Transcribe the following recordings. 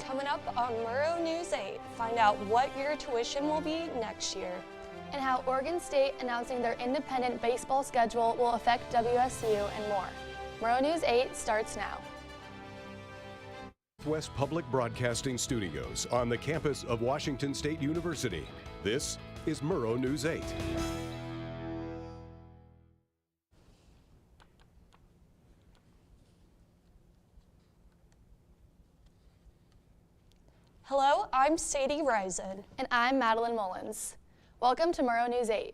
Coming up on Murrow News 8, find out what your tuition will be next year. And how Oregon State announcing their independent baseball schedule will affect WSU and more. Murrow News 8 starts now. West Public Broadcasting Studios on the campus of Washington State University. This is Murrow News 8. Hello, I'm Sadie Risen. And I'm Madeline Mullins. Welcome to Murrow News 8.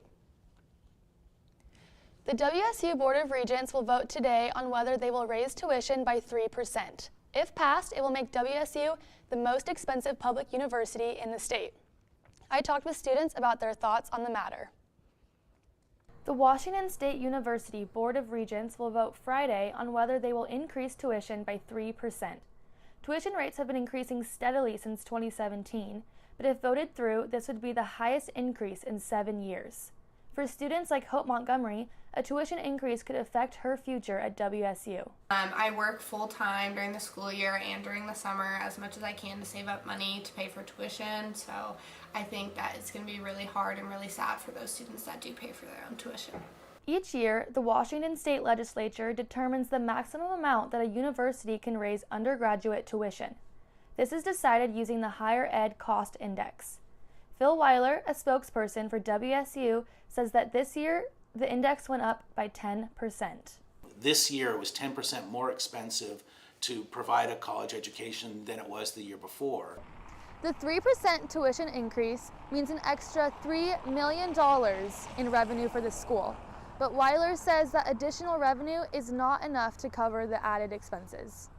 The WSU Board of Regents will vote today on whether they will raise tuition by 3%. If passed, it will make WSU the most expensive public university in the state. I talked with students about their thoughts on the matter. The Washington State University Board of Regents will vote Friday on whether they will increase tuition by 3%. Tuition rates have been increasing steadily since 2017, but if voted through, this would be the highest increase in 7 years. For students like Hope Montgomery, a tuition increase could affect her future at WSU. I work full-time during the school year and during the summer as much as I can to save up money to pay for tuition, so I think that it's going to be really hard and really sad for those students that do pay for their own tuition. Each year, the Washington State Legislature determines the maximum amount that a university can raise undergraduate tuition. This is decided using the Higher Ed Cost Index. Phil Weiler, a spokesperson for WSU, says that this year the index went up by 10%. This year it was 10% more expensive to provide a college education than it was the year before. The 3% tuition increase means an extra $3 million in revenue for the school. But Weiler says that additional revenue is not enough to cover the added expenses.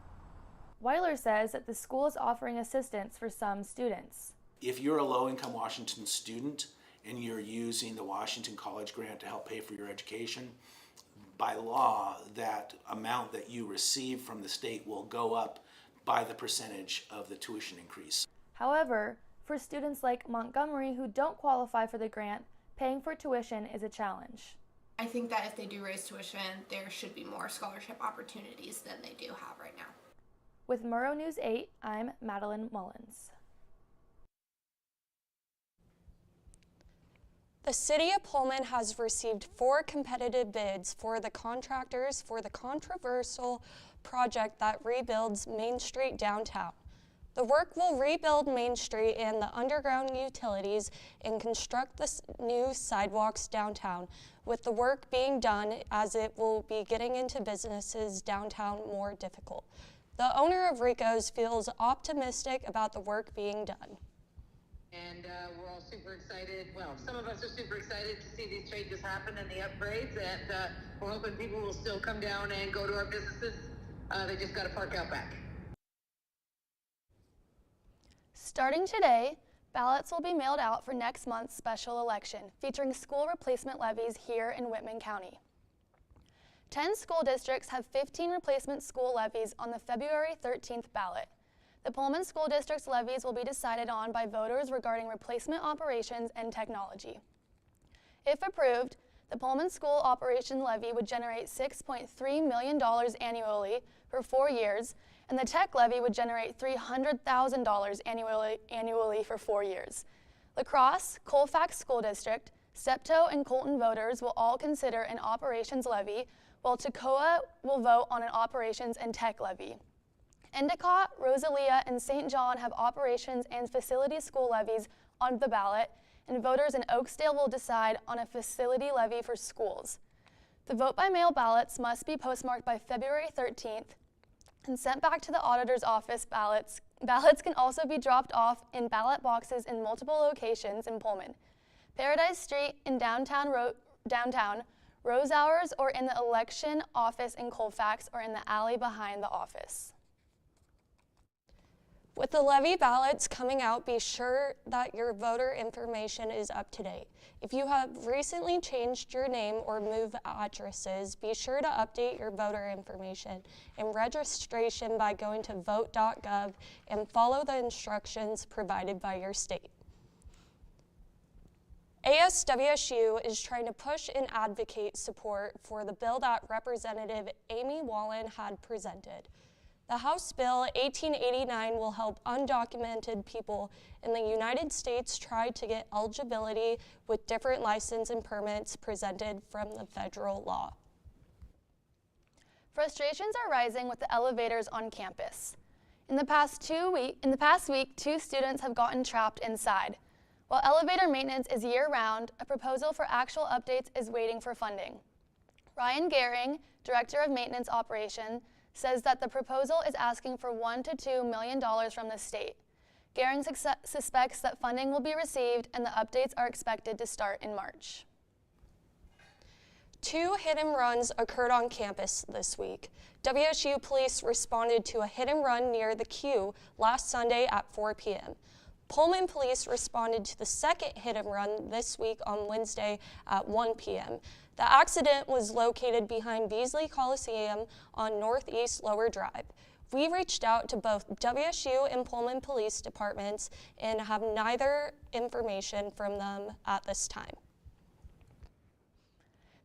Weiler says that the school is offering assistance for some students. If you're a low-income Washington student and you're using the Washington College Grant to help pay for your education, by law, that amount that you receive from the state will go up by the percentage of the tuition increase. However, for students like Montgomery who don't qualify for the grant, paying for tuition is a challenge. I think that if they do raise tuition, there should be more scholarship opportunities than they do have right now. With Murrow News 8, I'm Madeline Mullins. The City of Pullman has received 4 competitive bids for the contractors for the controversial project that rebuilds Main Street downtown. The work will rebuild Main Street and the underground utilities and construct the new sidewalks downtown, with the work being done as it will be getting into businesses downtown more difficult. The owner of Rico's feels optimistic about the work being done. And we're all super excited. Well, some of us are super excited to see these changes happen and the upgrades, and we're hoping people will still come down and go to our businesses. They just got to park out back. Starting today, ballots will be mailed out for next month's special election, featuring school replacement levies here in Whitman County. 10 school districts have 15 replacement school levies on the February 13th ballot. The Pullman School District's levies will be decided on by voters regarding replacement operations and technology. If approved, the Pullman School Operation Levy would generate $6.3 million annually for 4 years, and the tech levy would generate $300,000 annually for 4 years. La Crosse, Colfax School District, Steptoe, and Colton voters will all consider an operations levy, while Toccoa will vote on an operations and tech levy. Endicott, Rosalia, and St. John have operations and facility school levies on the ballot, and voters in Oakdale will decide on a facility levy for schools. The vote-by-mail ballots must be postmarked by February 13th and sent back to the auditor's office. Ballots can also be dropped off in ballot boxes in multiple locations in Pullman: Paradise Street in downtown, Rose Hours, or in the election office in Colfax, or in the alley behind the office. With the levy ballots coming out, be sure that your voter information is up to date. If you have recently changed your name or moved addresses, be sure to update your voter information and registration by going to vote.gov and follow the instructions provided by your state. ASWSU is trying to push and advocate support for the bill that Representative Amy Wallen had presented. The House Bill 1889 will help undocumented people in the United States try to get eligibility with different license and permits presented from the federal law. Frustrations are rising with the elevators on campus. In the past week, 2 students have gotten trapped inside. While elevator maintenance is year-round, a proposal for actual updates is waiting for funding. Ryan Gehring, Director of Maintenance Operation, says that the proposal is asking for $1 to $2 million from the state. Gehring suspects that funding will be received and the updates are expected to start in March. 2 hit-and-runs occurred on campus this week. WSU police responded to a hit-and-run near the Q last Sunday at 4 p.m. Pullman police responded to the second hit-and-run this week on Wednesday at 1 p.m. The accident was located behind Beasley Coliseum on Northeast Lower Drive. We reached out to both WSU and Pullman police departments and have neither information from them at this time.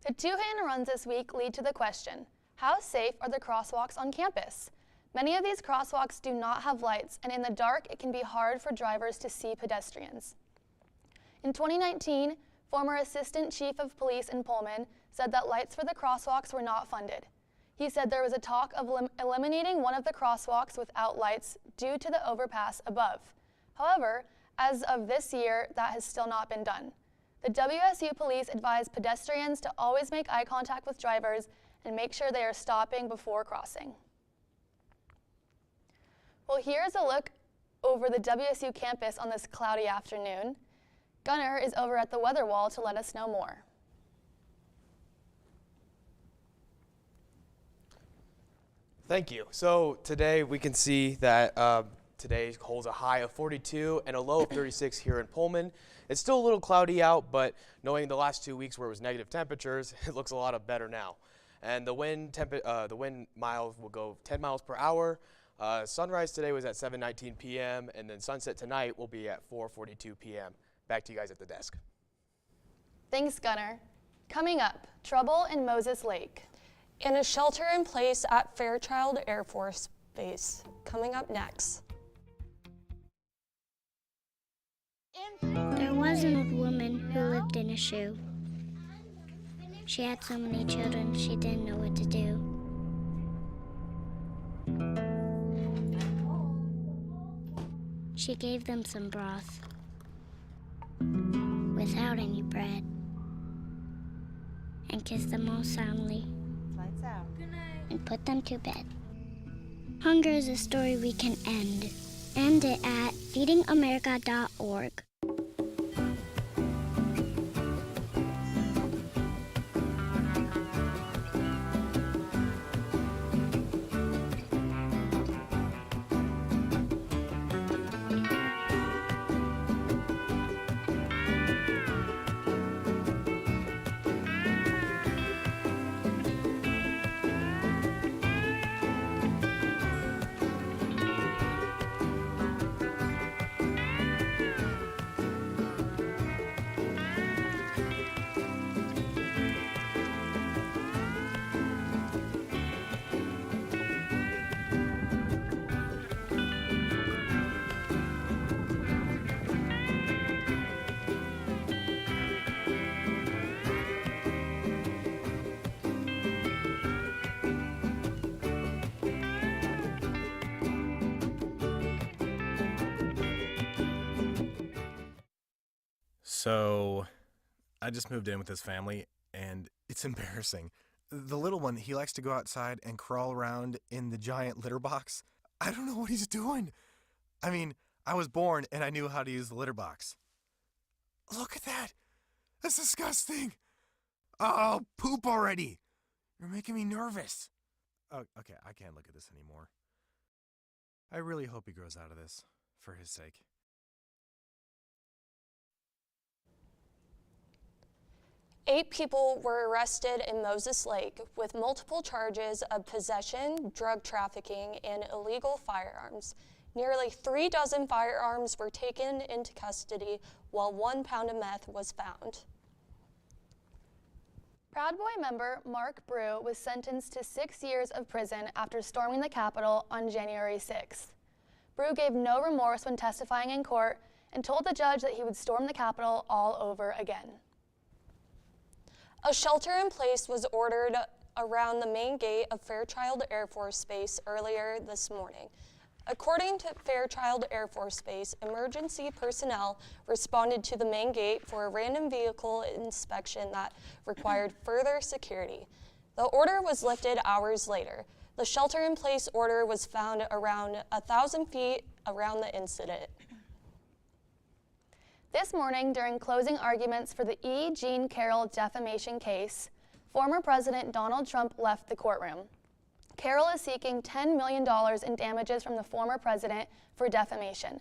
The 2 hit-and-runs this week lead to the question, how safe are the crosswalks on campus? Many of these crosswalks do not have lights, and in the dark, it can be hard for drivers to see pedestrians. In 2019, former Assistant Chief of Police in Pullman said that lights for the crosswalks were not funded. He said there was a talk of eliminating one of the crosswalks without lights due to the overpass above. However, as of this year, that has still not been done. The WSU police advise pedestrians to always make eye contact with drivers and make sure they are stopping before crossing. Well, here's a look over the WSU campus on this cloudy afternoon. Gunnar is over at the weather wall to let us know more. Thank you. So today we can see that today holds a high of 42 and a low of 36 here in Pullman. It's still a little cloudy out, but knowing the last 2 weeks where it was negative temperatures, it looks a lot better now. And the wind miles will go 10 miles per hour. Sunrise today was at 7:19 p.m. and then sunset tonight will be at 4:42 p.m. Back to you guys at the desk. Thanks, Gunnar. Coming up, trouble in Moses Lake. And a shelter in place at Fairchild Air Force Base. Coming up next. There was an old woman who lived in a shoe. She had so many children, she didn't know what to do. She gave them some broth without any bread and kissed them all soundly. Lights out. Good night. And put them to bed. Hunger is a story we can end. End it at feedingamerica.org. So, I just moved in with his family, and it's embarrassing. The little one, he likes to go outside and crawl around in the giant litter box. I don't know what he's doing. I mean, I was born and I knew how to use the litter box. Look at that. That's disgusting. Oh, poop already. You're making me nervous. Oh, okay, I can't look at this anymore. I really hope he grows out of this, for his sake. Eight people were arrested in Moses Lake with multiple charges of possession, drug trafficking, and illegal firearms. Nearly 3 dozen firearms were taken into custody while 1 pound of meth was found. Proud Boy member Mark Brew was sentenced to 6 years of prison after storming the Capitol on January 6th. Brew gave no remorse when testifying in court and told the judge that he would storm the Capitol all over again. A shelter in place was ordered around the main gate of Fairchild Air Force Base earlier this morning. According to Fairchild Air Force Base, emergency personnel responded to the main gate for a random vehicle inspection that required further security. The order was lifted hours later. The shelter-in-place order was found around 1,000 feet around the incident. This morning, during closing arguments for the E. Jean Carroll defamation case, former President Donald Trump left the courtroom. Carroll is seeking $10 million in damages from the former president for defamation.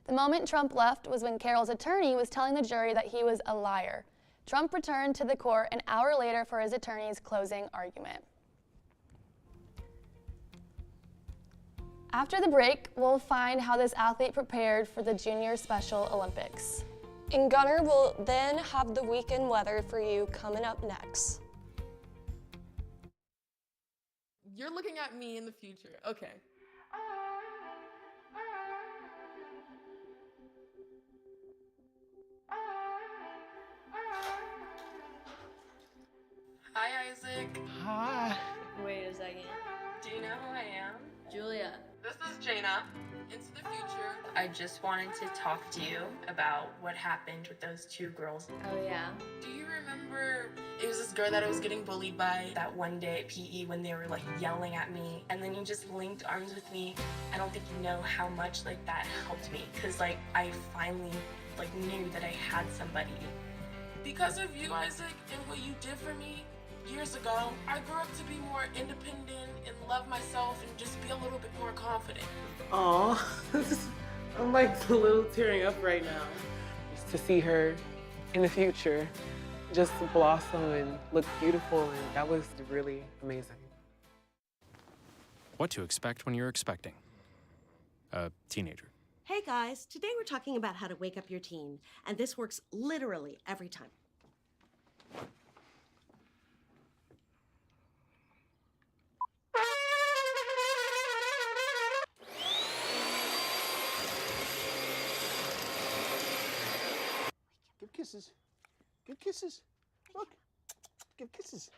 The moment Trump left was when Carroll's attorney was telling the jury that he was a liar. Trump returned to the court an hour later for his attorney's closing argument. After the break, we'll find how this athlete prepared for the Junior Special Olympics. And Gunner will then have the weekend weather for you coming up next. You're looking at me in the future. Okay. Hi, Isaac. Hi. Wait a second. Do you know who I am? Julia. This is Jaina. Into the future. I just wanted to talk to you about what happened with those two girls. Oh, yeah? Do you remember it was this girl that I was getting bullied by that one day at PE when they were like yelling at me, and then you just linked arms with me? I don't think you know how much like that helped me, because like I finally like knew that I had somebody. Because of you, Isaac, and what you did for me years ago, I grew up to be more independent and love myself and just be a little bit more confident. Aw, I'm like a little tearing up right now. Just to see her in the future just blossom and look beautiful, and that was really amazing. What to expect when you're expecting a teenager. Hey guys, today we're talking about how to wake up your teen, and this works literally every time. Give kisses. Give kisses. Look. Give kisses.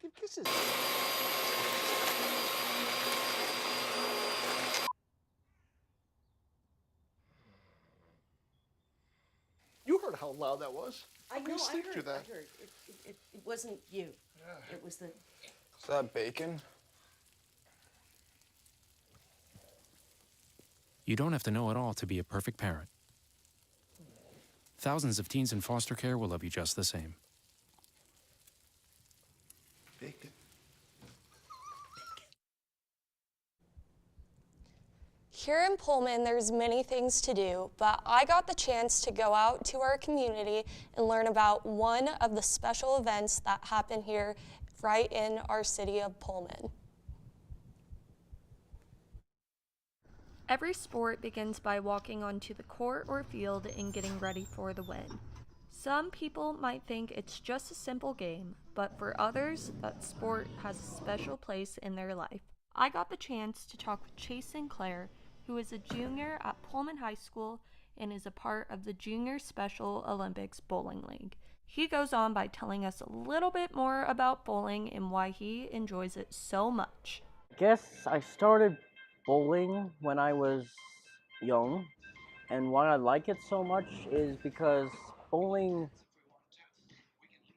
Give kisses. You heard how loud that was. I know, You I sleep heard, through that. I heard. It wasn't you. Yeah. It was the... Is that bacon? You don't have to know it all to be a perfect parent. Thousands of teens in foster care will love you just the same. Bacon. Here in Pullman, there's many things to do, but I got the chance to go out to our community and learn about one of the special events that happen here right in our city of Pullman. Every sport begins by walking onto the court or field and getting ready for the win. Some people might think it's just a simple game, but for others, that sport has a special place in their life. I got the chance to talk with Chase Sinclair, who is a junior at Pullman High School and is a part of the Junior Special Olympics Bowling League. He goes on by telling us a little bit more about bowling and why he enjoys it so much. I guess I started bowling when I was young, and why I like it so much is because bowling,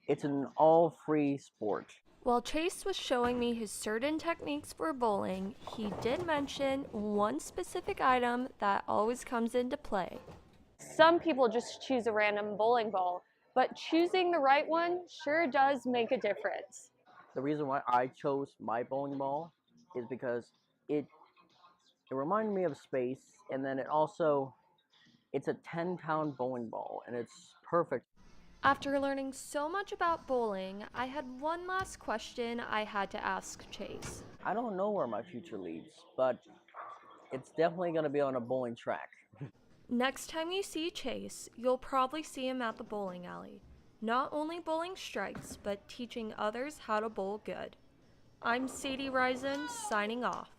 it's an all-free sport. While Chase was showing me his certain techniques for bowling, he did mention one specific item that always comes into play. Some people just choose a random bowling ball, but choosing the right one sure does make a difference. The reason why I chose my bowling ball is because it reminded me of space, and then it's a 10-pound bowling ball, and it's perfect. After learning so much about bowling, I had one last question I had to ask Chase. I don't know where my future leads, but it's definitely going to be on a bowling track. Next time you see Chase, you'll probably see him at the bowling alley. Not only bowling strikes, but teaching others how to bowl good. I'm Sadie Risen, signing off.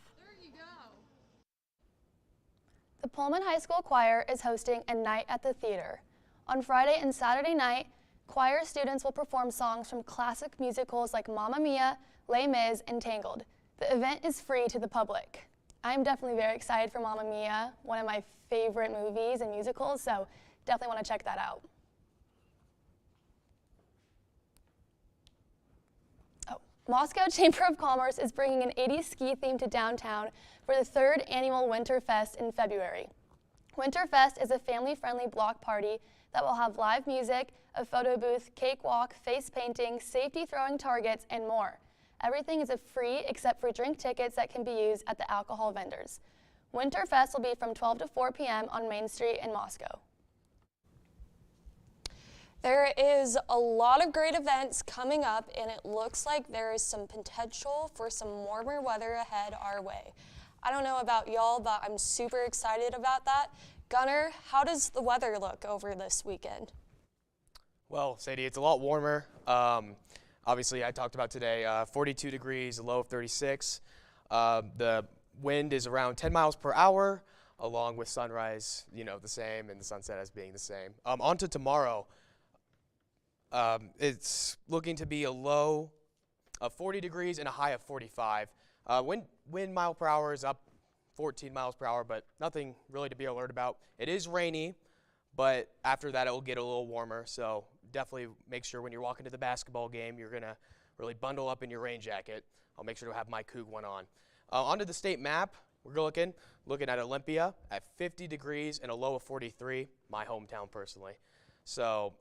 The Pullman High School Choir is hosting a night at the theater. On Friday and Saturday night, choir students will perform songs from classic musicals like Mamma Mia, Les Mis, and Tangled. The event is free to the public. I'm definitely very excited for Mamma Mia, one of my favorite movies and musicals, so definitely want to check that out. Moscow Chamber of Commerce is bringing an 80s ski theme to downtown for the 3rd annual Winter Fest in February. Winter Fest is a family-friendly block party that will have live music, a photo booth, cakewalk, face painting, safety throwing targets, and more. Everything is free except for drink tickets that can be used at the alcohol vendors. Winter Fest will be from 12 to 4 p.m. on Main Street in Moscow. There is a lot of great events coming up, and it looks like there is some potential for some warmer weather ahead our way. I don't know about y'all, but I'm super excited about that. Gunnar, how does the weather look over this weekend? Well, Sadie, it's a lot warmer. Obviously, I talked about today, 42 degrees, a low of 36. The wind is around 10 miles per hour, along with sunrise, the same, and the sunset as being the same. On to tomorrow. It's looking to be a low of 40 degrees and a high of 45. Wind mile per hour is up 14 miles per hour, but nothing really to be alert about. It is rainy, but after that it will get a little warmer, so definitely make sure when you're walking to the basketball game, you're going to really bundle up in your rain jacket. I'll make sure to have my Coug one on. Onto the state map, we're looking at Olympia at 50 degrees and a low of 43, my hometown personally. So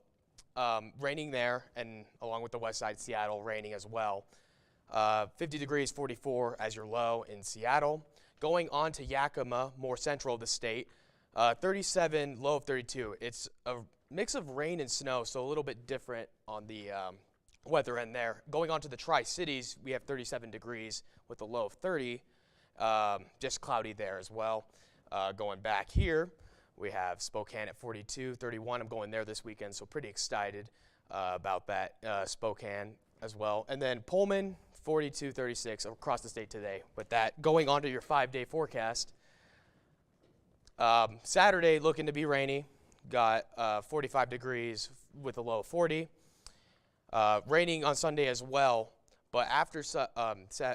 raining there, and along with the west side, Seattle, raining as well. 50 degrees, 44 as your low in Seattle. Going on to Yakima, more central of the state, 37, low of 32. It's a mix of rain and snow, so a little bit different on the weather end there. Going on to the Tri-Cities, we have 37 degrees with a low of 30, just cloudy there as well. Going back here, we have Spokane at 42, 31. I'm going there this weekend, so pretty excited about that, Spokane as well. And then Pullman, 42, 36 across the state today. With that, going on to your 5-day forecast. Saturday looking to be rainy. Got 45 degrees with a low of 40. Raining on Sunday as well, but after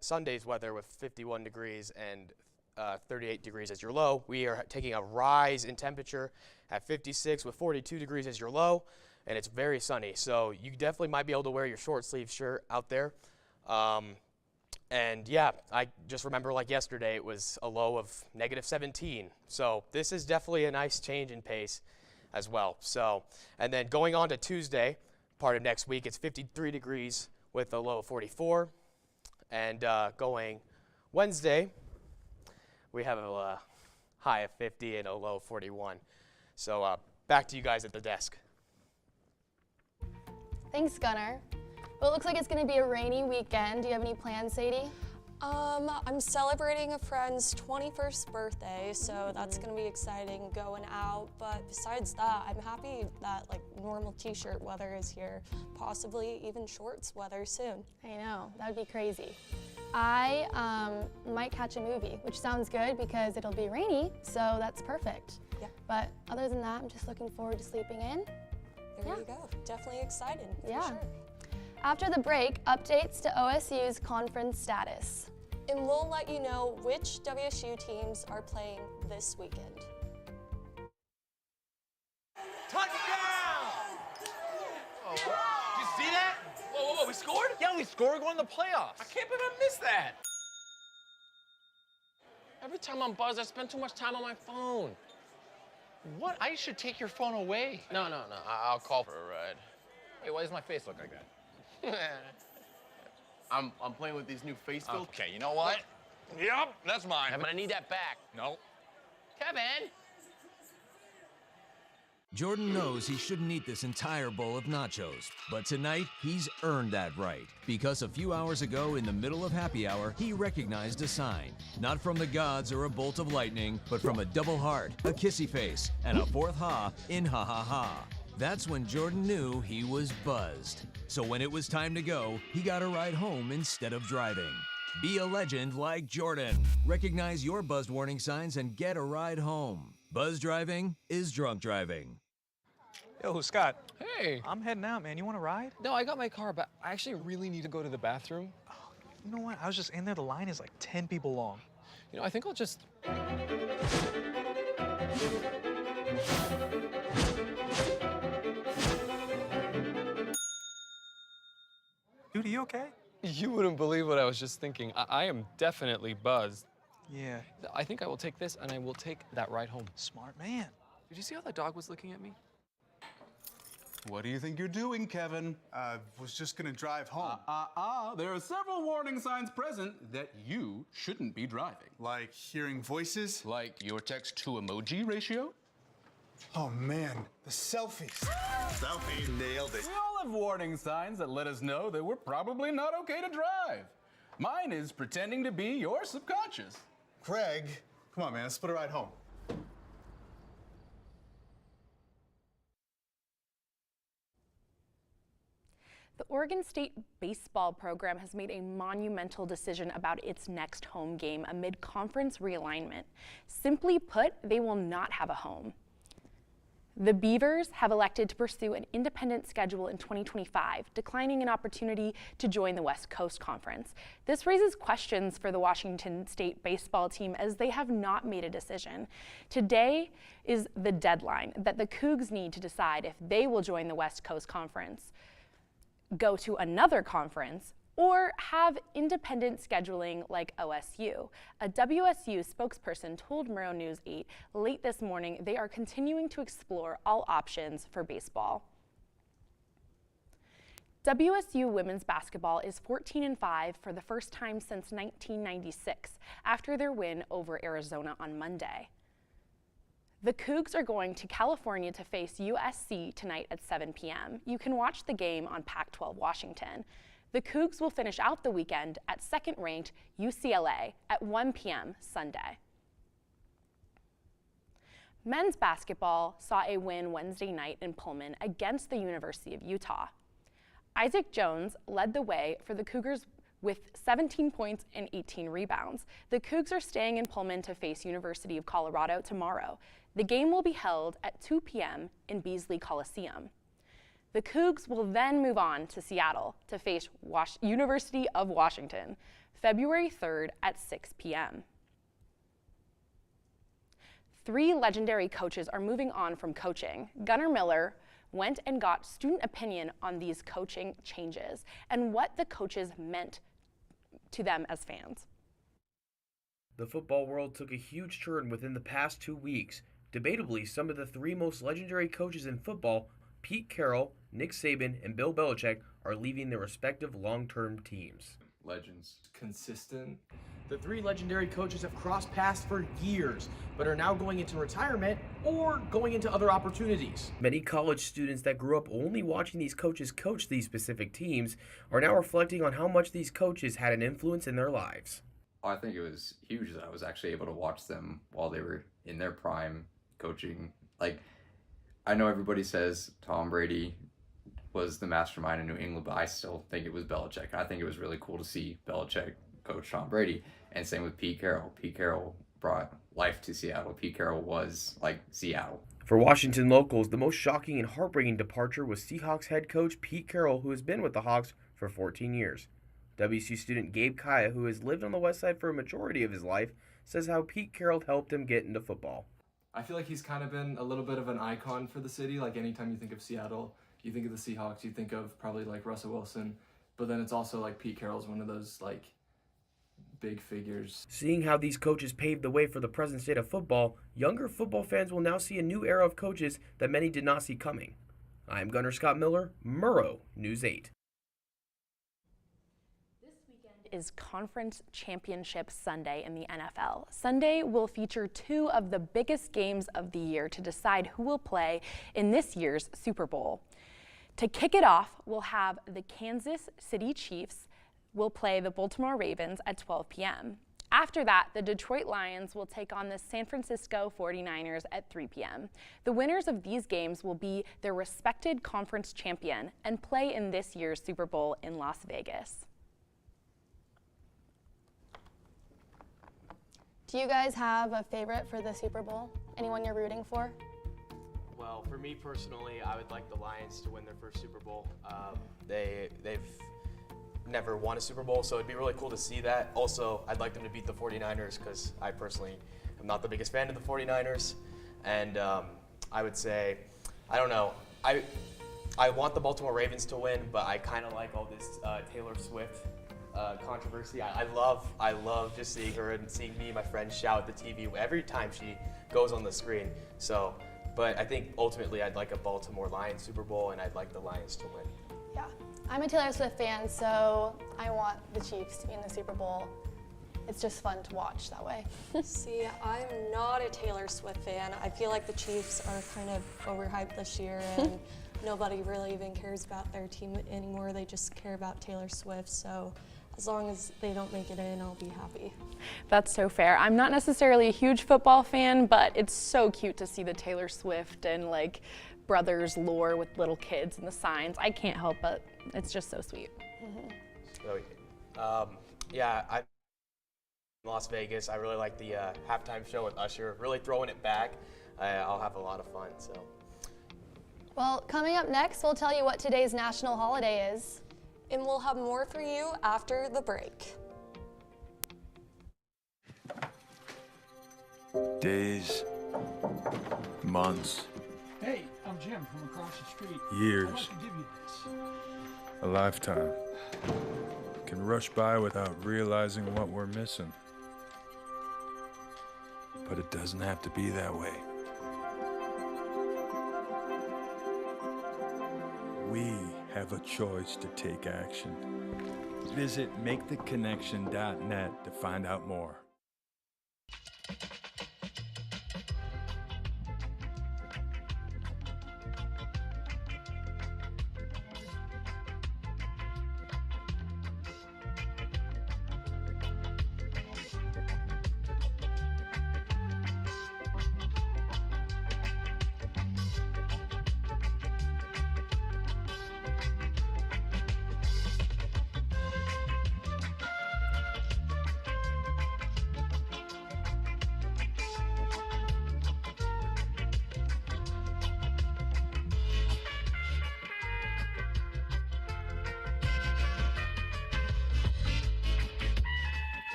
Sunday's weather with 51 degrees and 38 degrees as your low, we are taking a rise in temperature at 56 with 42 degrees as your low, and it's very sunny. So you definitely might be able to wear your short sleeve shirt out there. And yeah, I just remember like yesterday, it was a low of -17. So this is definitely a nice change in pace as well. So, and then going on to Tuesday, part of next week, it's 53 degrees with a low of 44. And going Wednesday, we have a high of 50 and a low of 41. So back to you guys at the desk. Thanks, Gunnar. Well, it looks like it's going to be a rainy weekend. Do you have any plans, Sadie? I'm celebrating a friend's 21st birthday, so that's going to be exciting going out. But besides that, I'm happy that like normal t-shirt weather is here, possibly even shorts weather soon. I know, that would be crazy. I might catch a movie, which sounds good because it'll be rainy, so that's perfect. Yeah. But other than that, I'm just looking forward to sleeping in. There you go. Definitely excited, for Yeah. sure. After the break, updates to OSU's conference status. And we'll let you know which WSU teams are playing this weekend. Touchdown! Oh, did you see that? Whoa, we scored? Yeah, we scored going to the playoffs. I can't believe I missed that. Every time I'm buzzed, I spend too much time on my phone. What? I should take your phone away. No, I'll call for a ride. Hey, why does my face look like that? I'm playing with these new face filters. Okay, you know what? Yep, that's mine. But I need that back. No. Kevin! Jordan knows he shouldn't eat this entire bowl of nachos, but tonight he's earned that right because a few hours ago in the middle of happy hour, he recognized a sign, not from the gods or a bolt of lightning, but from a double heart, a kissy face, and a fourth ha in ha ha ha. That's when Jordan knew he was buzzed. So when it was time to go, he got a ride home instead of driving. Be a legend like Jordan. Recognize your buzzed warning signs and get a ride home. Buzz driving is drunk driving. Yo, Scott. Hey. I'm heading out, man. You want to ride? No, I got my car, but I actually really need to go to the bathroom. Oh, you know what? I was just in there. The line is like 10 people long. You know, I think I'll just... Dude, are you okay? You wouldn't believe what I was just thinking. I am definitely buzzed. Yeah. I think I will take this, and I will take that ride home. Smart man. Did you see how that dog was looking at me? What do you think you're doing, Kevin? Was just gonna drive home. There are several warning signs present that you shouldn't be driving. Like hearing voices? Like your text-to-emoji ratio? Oh man, the selfies. Selfie, nailed it. We all have warning signs that let us know that we're probably not okay to drive. Mine is pretending to be your subconscious. Craig, come on man, let's put a ride home. The Oregon State baseball program has made a monumental decision about its next home game amid conference realignment. Simply put, they will not have a home. The Beavers have elected to pursue an independent schedule in 2025, declining an opportunity to join the West Coast Conference. This raises questions for the Washington State baseball team as they have not made a decision. Today is the deadline that the Cougs need to decide if they will join the West Coast Conference, go to another conference, or have independent scheduling like OSU. A WSU spokesperson told Murrow News 8 late this morning they are continuing to explore all options for baseball. WSU women's basketball is 14-5 for the first time since 1996 after their win over Arizona on Monday. The Cougs are going to California to face USC tonight at 7 p.m. You can watch the game on Pac-12 Washington. The Cougs will finish out the weekend at second-ranked UCLA at 1 p.m. Sunday. Men's basketball saw a win Wednesday night in Pullman against the University of Utah. Isaac Jones led the way for the Cougars with 17 points and 18 rebounds. The Cougs are staying in Pullman to face University of Colorado tomorrow. The game will be held at 2 p.m. in Beasley Coliseum. The Cougs will then move on to Seattle to face University of Washington, February 3rd at 6 p.m. 3 legendary coaches are moving on from coaching. Gunnar Miller went and got student opinion on these coaching changes and what the coaches meant to them as fans. The football world took a huge turn within the past 2 weeks. Debatably, some of the 3 most legendary coaches in football, Pete Carroll, Nick Saban, and Bill Belichick, are leaving their respective long-term teams. Legends. Consistent. The 3 legendary coaches have crossed paths for years, but are now going into retirement or going into other opportunities. Many college students that grew up only watching these coaches coach these specific teams are now reflecting on how much these coaches had an influence in their lives. I think it was huge that I was actually able to watch them while they were in their prime coaching. Like, I know everybody says Tom Brady was the mastermind in New England, but I still think it was Belichick. I think it was really cool to see Belichick coach Tom Brady, and same with Pete Carroll. Pete Carroll brought life to Seattle. Pete Carroll was like Seattle. For Washington locals, the most shocking and heartbreaking departure was Seahawks head coach Pete Carroll, who has been with the Hawks for 14 years. WSU student Gabe Kaya, who has lived on the west side for a majority of his life, says how Pete Carroll helped him get into football. I feel like he's kind of been a little bit of an icon for the city. Like, anytime you think of Seattle, you think of the Seahawks, you think of probably like Russell Wilson, but then it's also like Pete Carroll's one of those like big figures. Seeing how these coaches paved the way for the present state of football, younger football fans will now see a new era of coaches that many did not see coming. I'm Gunnar Scott Miller, Murrow, News 8. Is Conference Championship Sunday in the NFL. Sunday will feature 2 of the biggest games of the year to decide who will play in this year's Super Bowl. To kick it off, we'll have the Kansas City Chiefs will play the Baltimore Ravens at 12 p.m. After that, the Detroit Lions will take on the San Francisco 49ers at 3 p.m. The winners of these games will be their respected conference champion and play in this year's Super Bowl in Las Vegas. Do you guys have a favorite for the Super Bowl? Anyone you're rooting for? Well, for me personally, I would like the Lions to win their first Super Bowl. They've never won a Super Bowl, so it'd be really cool to see that. Also, I'd like them to beat the 49ers because I personally am not the biggest fan of the 49ers. And I would say, I don't know, I want the Baltimore Ravens to win, but I kind of like all this Taylor Swift controversy. I love just seeing her and seeing me and my friends shout at the TV every time she goes on the screen. So, but I think ultimately I'd like a Baltimore Lions Super Bowl, and I'd like the Lions to win. Yeah. I'm a Taylor Swift fan, so I want the Chiefs to be in the Super Bowl. It's just fun to watch that way. See, I'm not a Taylor Swift fan. I feel like the Chiefs are kind of overhyped this year, and nobody really even cares about their team anymore. They just care about Taylor Swift, so as long as they don't make it in, I'll be happy. That's so fair. I'm not necessarily a huge football fan, but it's so cute to see the Taylor Swift and like brothers lore with little kids and the signs. I can't help but it's just so sweet. Yeah, I'm in Las Vegas. I really like the halftime show with Usher, really throwing it back. I'll have a lot of fun. So. Well, coming up next, we'll tell you what today's national holiday is. And we'll have more for you after the break. Days, months, Hey, I'm Jim from across the street. years, I'd like to give you this. a lifetime can rush by without realizing what we're missing. But it doesn't have to be that way. We have a choice to take action. Visit maketheconnection.net to find out more.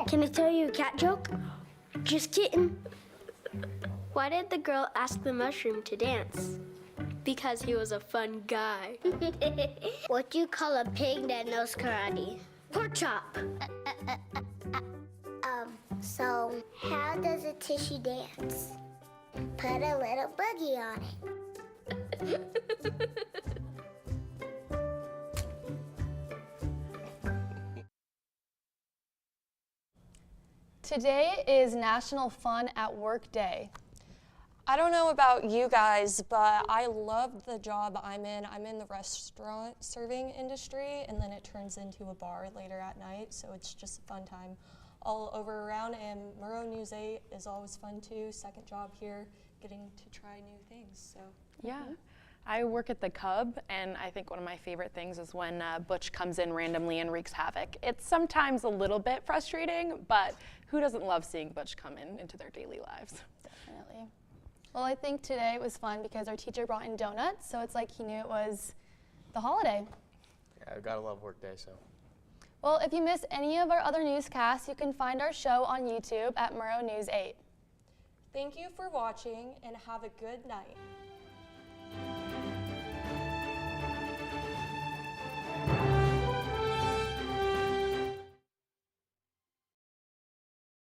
Can I tell you a cat joke? Just kidding. Why did the girl ask the mushroom to dance? Because he was a fun guy. What do you call a pig that knows karate? Pork chop. So how does a tissue dance? Put a little boogie on it. Today is National Fun at Work Day. I don't know about you guys, but I love the job I'm in. I'm in the restaurant serving industry, and then it turns into a bar later at night, so it's just a fun time all over around. And Murrow News 8 is always fun too. Second job here, getting to try new things. So Yeah. I work at the Cub, and I think one of my favorite things is when Butch comes in randomly and wreaks havoc. It's sometimes a little bit frustrating, but who doesn't love seeing Butch come into their daily lives? Definitely. Well, I think today was fun because our teacher brought in donuts, so it's like he knew it was the holiday. Yeah, I gotta love workday, so. Well, if you missed any of our other newscasts, you can find our show on YouTube at Murrow News 8. thank you for watching, and have a good night.